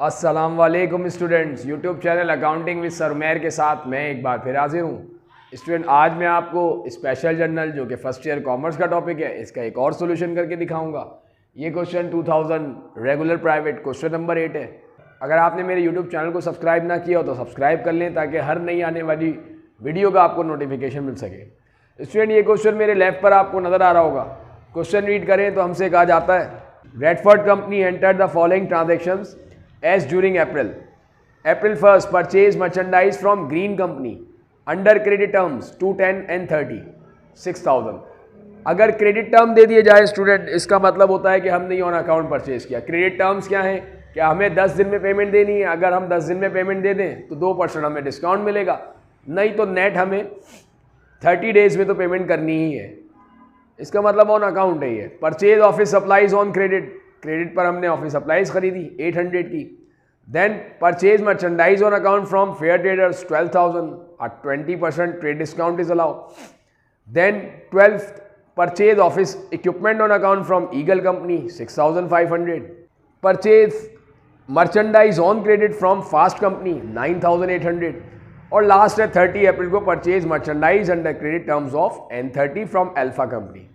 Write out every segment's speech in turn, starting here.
अस्सलाम वालेकुम students, YouTube channel accounting with sir Umair के साथ मैं एक बार फिर हाजिर हूँ। स्टूडेंट, आज मैं आपको स्पेशल जर्नल जो कि फर्स्ट ईयर कॉमर्स का टॉपिक है, इसका एक और सोल्यूशन करके दिखाऊंगा। ये question 2000 regular private question number 8 है। अगर आपने मेरे यूट्यूब चैनल को सब्सक्राइब ना किया हो तो सब्सक्राइब कर लें ताकि हर नई आने वाली वीडियो का आपको नोटिफिकेशन मिल सके। स्टूडेंट, ये क्वेश्चन मेरे लेफ्ट पर आपको नज़र आ रहा होगा। क्वेश्चन रीड करें तो हमसे कहा जाता है, Redford company enter the following transactions as during April 1st purchase merchandise from Green Company under credit terms 2, 10 and 30 6000। अगर क्रेडिट टर्म दे दिए जाए स्टूडेंट, इसका मतलब होता है कि हमने ऑन अकाउंट परचेज किया। क्रेडिट टर्म्स क्या है? क्या हमें 10 दिन में पेमेंट देनी है। अगर हम 10 दिन में पेमेंट दे दें तो 2% हमें डिस्काउंट मिलेगा, नहीं तो नेट हमें 30 डेज में तो पेमेंट करनी ही है। इसका मतलब ऑन अकाउंट है ये। Purchase office supplies on credit, credit पर हमने ऑफिस सप्लाईज खरीदी 800 की। Then purchase merchandise on account from Fair Traders 12,000, 20% trade discount is allow. Then 12th purchase office equipment on account from Eagle Company 6,500। Purchase merchandise on credit from Fast Company 9,800। और last है 30 April को purchase merchandise under credit terms of N30 फ्रॉम Alpha Company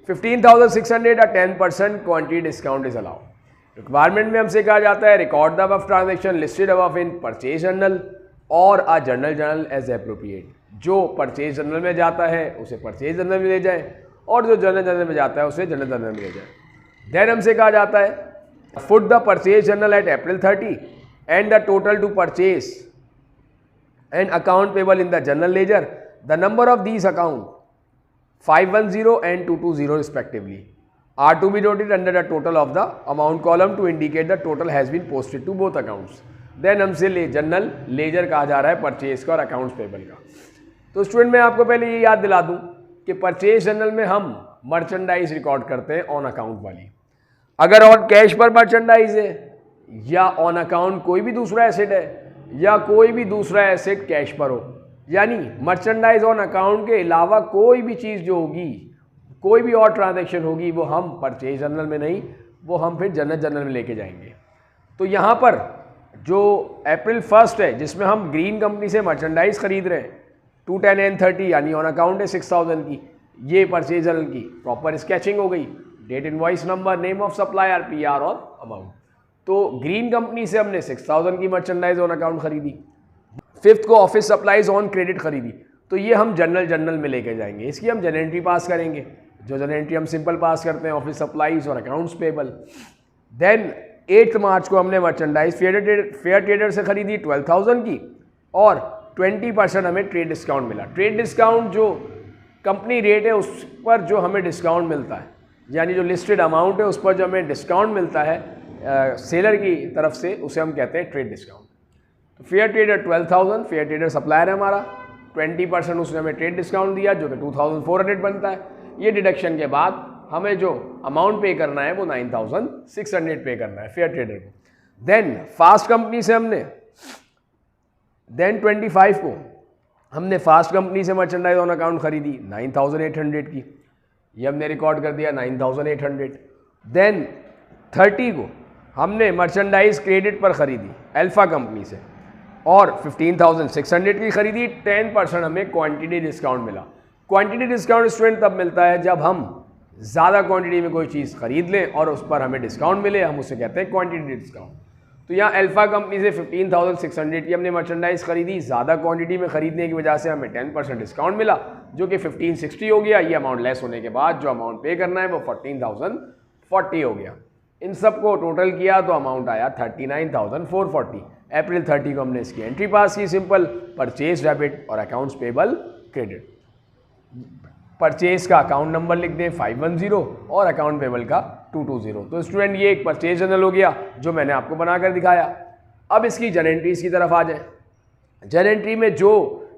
15,600। 10% quantity discount is allowed. Requirement में हमसे कहा जाता है, record the above transaction listed above in purchase journal और अ जर्नल एज एप्रोप्रिएट। जो परचेज जर्नल में जाता है उसे परचेज जर्नल में ले जाए और जो जर्नल में जाता है उसे जनरल जर्नल में ले जाए। देन हमसे कहा जाता है, foot the purchase journal at April 30 and the total to purchase and account payable in the general ledger. The number of these account 510 and 220 respectively are to be noted under the total of the amount column to indicate the total has been posted to both accounts। Then हमसे general ledger कहा जा रहा है purchase का और accounts payable का। तो student, मैं आपको पहले ये याद दिला दूं कि परचेज जर्नल में हम मर्चेंडाइज रिकॉर्ड करते हैं ऑन अकाउंट वाली। अगर ऑन कैश पर मर्चेंडाइज है या ऑन अकाउंट कोई भी दूसरा एसेट है या कोई भी दूसरा एसेट कैश पर हो, यानी मर्चेंडाइज ऑन अकाउंट के अलावा कोई भी चीज़ जो होगी, कोई भी और ट्रांजैक्शन होगी, वो हम परचेज जर्नल में नहीं, वो हम फिर जर्नल में लेके जाएंगे। तो यहाँ पर जो April 1st है जिसमें हम ग्रीन कंपनी से मर्चेंडाइज खरीद रहे हैं 2, 10 and 30 यानी ऑन अकाउंट है 6,000 की, ये परचेज जर्नल की प्रॉपर स्केचिंग हो गई। Date, invoice number, name of supplier, PR और अमाउंट। तो ग्रीन कंपनी से हमने 6,000 की मर्चेंडाइज ऑन अकाउंट खरीदी। 5th को ऑफिस सप्लाईज ऑन क्रेडिट खरीदी, तो ये हम जर्नल में लेके जाएंगे। इसकी हम जर्नल एंट्री पास करेंगे। जो जर्नल एंट्री हम सिंपल पास करते हैं, ऑफिस सप्लाईज और अकाउंट्स पेबल। देन 8 मार्च को हमने मर्चेंडाइज फेयर ट्रेडर से खरीदी 12,000 की और 20% हमें ट्रेड डिस्काउंट मिला। ट्रेड डिस्काउंट जो कंपनी रेट है उस पर जो हमें डिस्काउंट मिलता है, यानी जो लिस्टेड अमाउंट है उस पर जो हमें डिस्काउंट मिलता है सेलर की तरफ से, उसे हम कहते हैं ट्रेड डिस्काउंट। तो fair trader 12,000, fair trader supplier है हमारा, 20% उसने हमें ट्रेड डिस्काउंट दिया जो कि 2,400 बनता है। ये डिडक्शन के बाद हमें जो अमाउंट पे करना है वो 9,600 पे करना है फेयर ट्रेडर को। देन फास्ट कंपनी से हमने देन 25 को हमने फास्ट कंपनी से मर्चेंडाइज ऑन अकाउंट खरीदी 9,800 की, ये हमने रिकॉर्ड कर दिया 9,800। देन 30 को हमने मर्चेंडाइज क्रेडिट पर खरीदी अल्फा कंपनी से और 15,600 की खरीदी। 10% हमें क्वांटिटी डिस्काउंट मिला। क्वांटिटी डिस्काउंट स्टूडेंट तब मिलता है जब हम ज़्यादा क्वांटिटी में कोई चीज़ खरीद लें और उस पर हमें डिस्काउंट मिले, हम उसे कहते हैं क्वांटिटी डिस्काउंट। तो यहाँ अल्फा कंपनी से 15,600 की हमने मर्चेंडाइज खरीदी, ज़्यादा क्वांटिटी में खरीदने की वजह से हमें 10% डिस्काउंट मिला जो कि 1560 हो गया। ये अमाउंट लेस होने के बाद जो अमाउंट पे करना है वो 14,040 हो गया। इन सब को टोटल किया तो अमाउंट आया 39,440। April 30 को हमने इसकी एंट्री पास की, सिंपल परचेज डेबिट और अकाउंट्स पेबल क्रेडिट। परचेज का अकाउंट नंबर लिख दें 510 और अकाउंट पेबल का 220। तो स्टूडेंट, ये एक परचेज जर्नल हो गया जो मैंने आपको बनाकर दिखाया। अब इसकी जर्नल एंट्रीज की तरफ आ जाए। जर्नल एंट्री में जो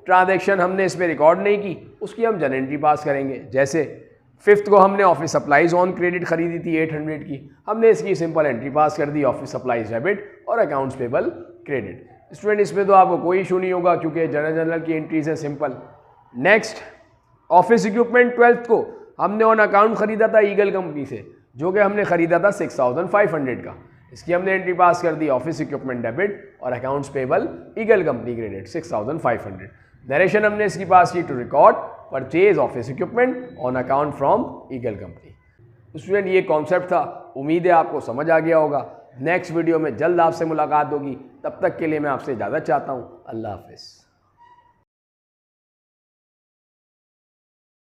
ट्रांजैक्शन हमने इसमें रिकॉर्ड नहीं की उसकी हम जर्नल एंट्री पास करेंगे। जैसे 5th को हमने ऑफिस सप्लाईज ऑन क्रेडिट खरीदी थी 800 की, हमने इसकी सिंपल एंट्री पास कर दी ऑफिस सप्लाईज डेबिट और अकाउंट्स पेबल क्रेडिट। स्टूडेंट, इसमें तो आपको कोई इशू नहीं होगा क्योंकि जर्नल की एंट्रीज है simple. Next, office equipment 12th को हमने ऑन अकाउंट खरीदा था ईगल कंपनी से, जो कि हमने खरीदा था 6,500 का। इसकी हमने एंट्री पास कर दी, ऑफिस इक्विपमेंट डेबिट और accounts payable Eagle Company credit 6500। Narration हमने इसकी पास की to record purchase office equipment on account from Eagle Company. Student ये कॉन्सेप्ट था, उम्मीद है आपको समझ आ गया होगा। नेक्स्ट वीडियो में जल्द आपसे मुलाकात होगी, तब तक के लिए मैं आपसे इजाज़त चाहता हूँ। अल्लाह हाफिज़।